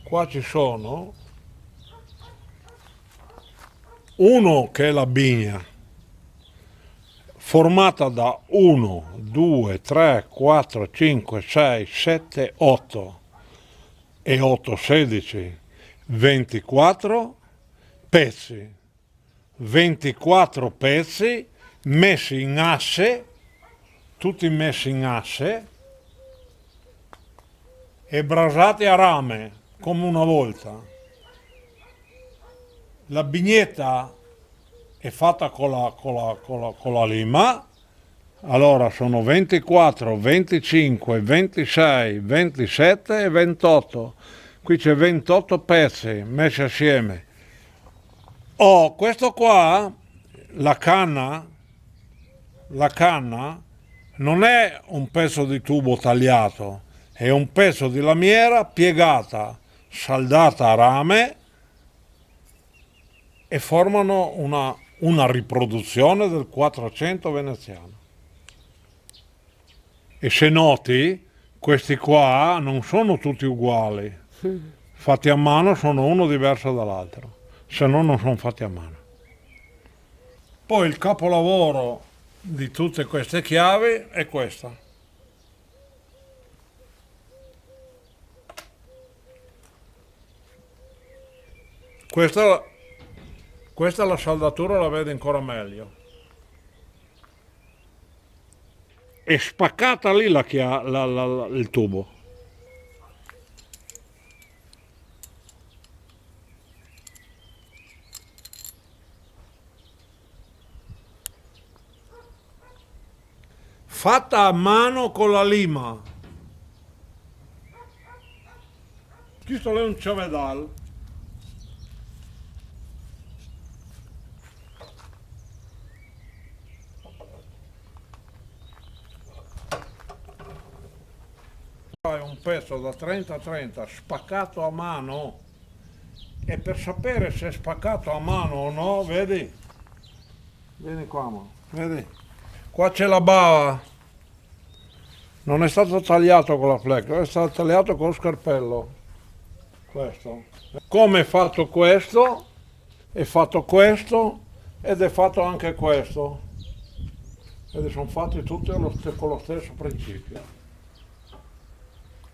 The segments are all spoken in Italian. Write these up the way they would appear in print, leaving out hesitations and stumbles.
Qua ci sono uno che è la bigna, formata da 1, 2, 3, 4, 5, 6, 7, 8 e 8, 16, 24 pezzi. 24 pezzi messi in asse, tutti messi in asse e brasati a rame come una volta. La bignetta è fatta con la lima, allora sono 24, 25, 26, 27 e 28. Qui c'è 28 pezzi messi assieme. Oh, questo qua, la canna non è un pezzo di tubo tagliato, è un pezzo di lamiera piegata, saldata a rame e formano una riproduzione del 400 veneziano. E se noti, questi qua non sono tutti uguali, fatti a mano sono uno diverso dall'altro, se no non sono fatti a mano. Poi il capolavoro di tutte queste chiavi è questa. Questa la saldatura la vede ancora meglio. È spaccata lì il tubo. Fatta a mano con la lima. Questo è un cevedal. È un pezzo da 30-30 spaccato a mano e per sapere se è spaccato a mano o no, vedi? Vieni qua, vedi? Qua c'è la bava, non è stato tagliato con la flecca, è stato tagliato con lo scarpello. Questo. Come è fatto questo ed è fatto anche questo. Vedi, sono fatti tutti con lo stesso principio.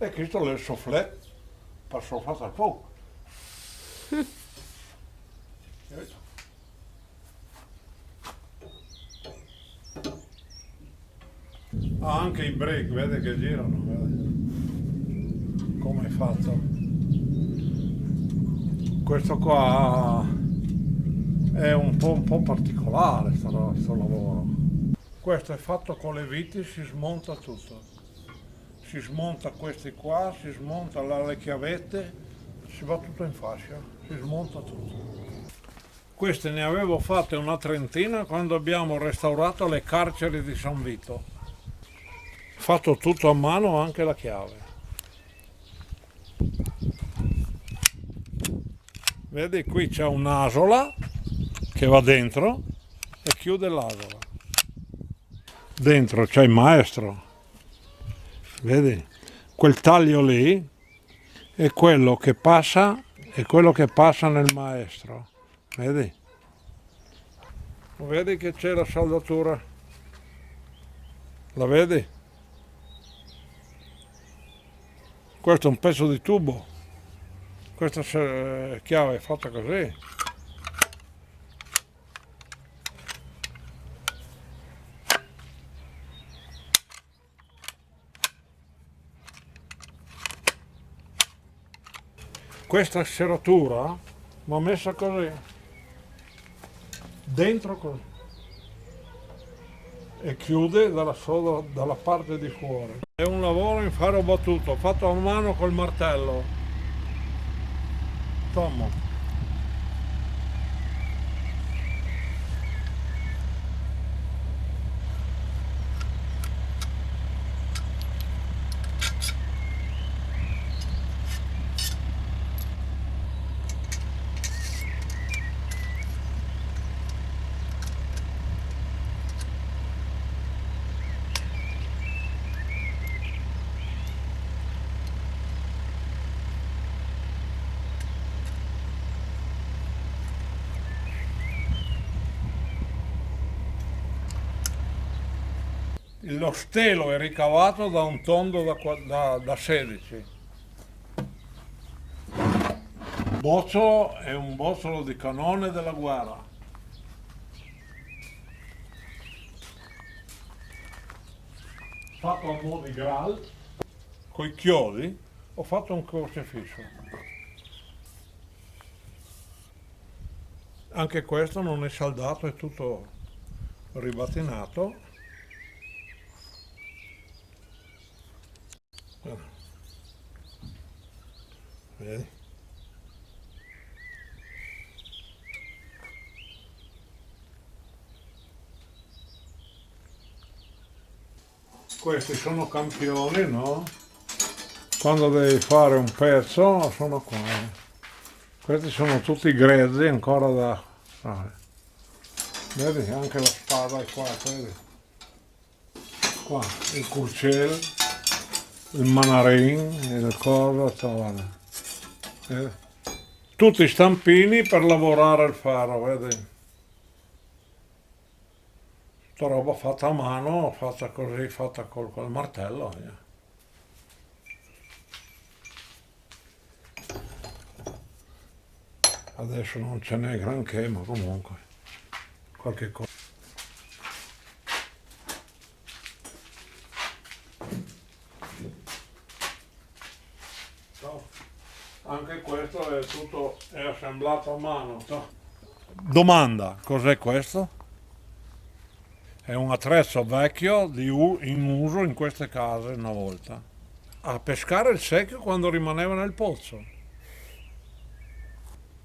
E questo è il soufflé per sofflare al fuoco. Ha anche i brake, vedi che girano, vedi? Come è fatto. Questo qua è un po' particolare, sto lavoro. Questo è fatto con le viti, si smonta tutto. Si smonta questi qua, si smonta le chiavette, si va tutto in fascia, si smonta tutto. Queste ne avevo fatte una trentina quando abbiamo restaurato le carceri di San Vito. Fatto tutto a mano, anche la chiave. Vedi, qui c'è un'asola che va dentro e chiude l'asola. Dentro c'è il maestro. Vedi? Quel taglio lì è quello che passa nel maestro. Vedi? Vedi che c'è la saldatura? La vedi? Questo è un pezzo di tubo. Questa chiave è fatta così. Questa serratura va messa così, dentro così, e chiude dalla parte di fuori. È un lavoro in ferro battuto, fatto a mano col martello. Tomo. lo stelo è ricavato da un tondo da 16. Bozzolo è un bozzolo di cannone della guerra. Fatto a mo' di Graal, coi chiodi, ho fatto un crocifisso. Anche questo non è saldato, è tutto ribattinato. Vedi? Questi sono campioni, no? Quando devi fare un pezzo sono qua. Questi sono tutti grezzi ancora da fare. Vedi, anche la spada è qua, vedi? Qua, il curcel, il manarin, il coso, guarda. Vedi? Tutti stampini per lavorare il ferro, vedi? Tutta roba fatta a mano, fatta così, fatta col martello. Adesso non ce n'è granché, ma comunque qualche cosa. Anche questo è tutto è assemblato a mano. Domanda, cos'è questo? È un attrezzo vecchio in uso in queste case una volta. A pescare il secchio quando rimaneva nel pozzo.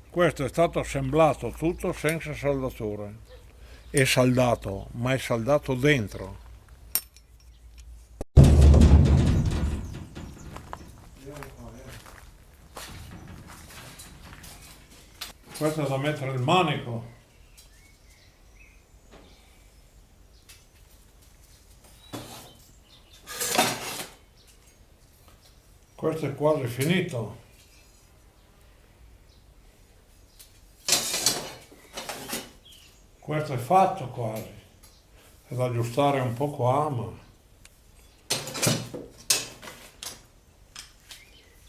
Questo è stato assemblato tutto senza saldature. È saldato, ma è saldato dentro. Questo è da mettere il manico. Questo è quasi finito. Questo è fatto quasi. È da aggiustare un po' qua, ma...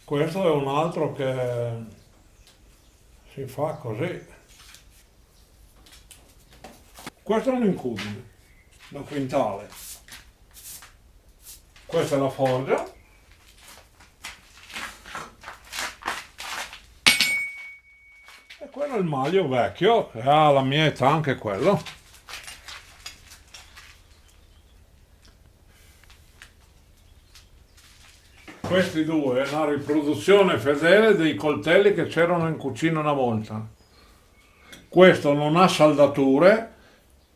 Questo è un altro che si fa così. Questo è un incudine, da quintale. Questa è la forgia. E quello è il maglio vecchio, che ha la mia età anche quello. Questi due è una riproduzione fedele dei coltelli che c'erano in cucina una volta. Questo non ha saldature,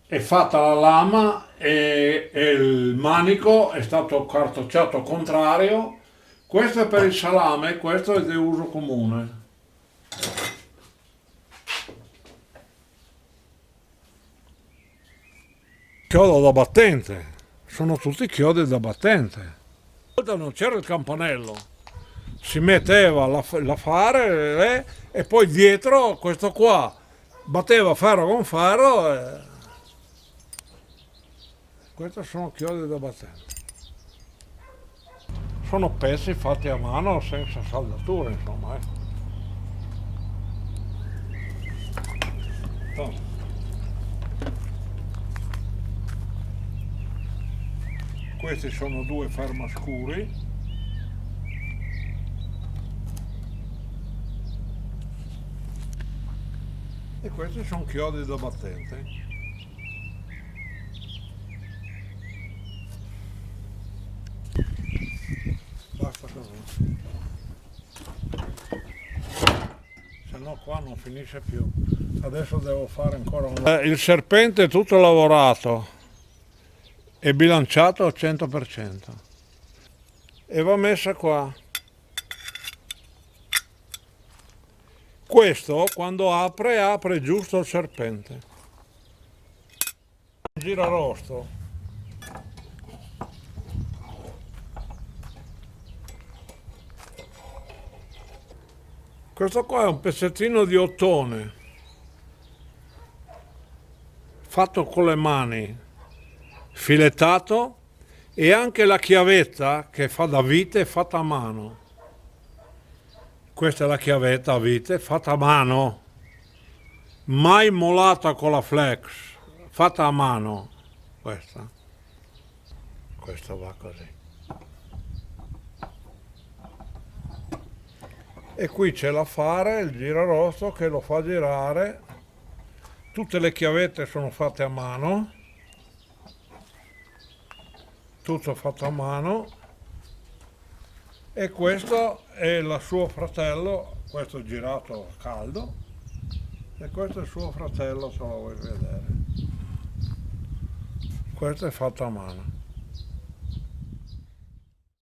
è fatta la lama e il manico è stato cartocciato contrario. Questo è per il salame, questo è di uso comune. Chiodo da battente, sono tutti chiodi da battente. Non c'era il campanello, si metteva la fare e poi dietro questo qua batteva ferro con ferro e... Questi sono chiodi da battente. Sono pezzi fatti a mano senza saldature, insomma. Questi sono due fermascuri. E questi sono chiodi da battente. Basta così. Se no qua non finisce più. Adesso devo fare ancora un... Il serpente è tutto lavorato. È bilanciato al 100% e va messa qua. Questo quando apre giusto il serpente. Girarosto. Questo qua è un pezzettino di ottone fatto con le mani, filettato E anche la chiavetta che fa da vite è fatta a mano. Questa è la chiavetta a vite fatta a mano, mai molata con la flex, fatta a mano. Questa va così. E qui c'è l'affare, il girarosto che lo fa girare. Tutte le chiavette sono fatte a mano, tutto fatto a mano. E questo è il suo fratello, questo è girato a caldo, e questo è il suo fratello, se lo vuoi vedere. Questo è fatto a mano.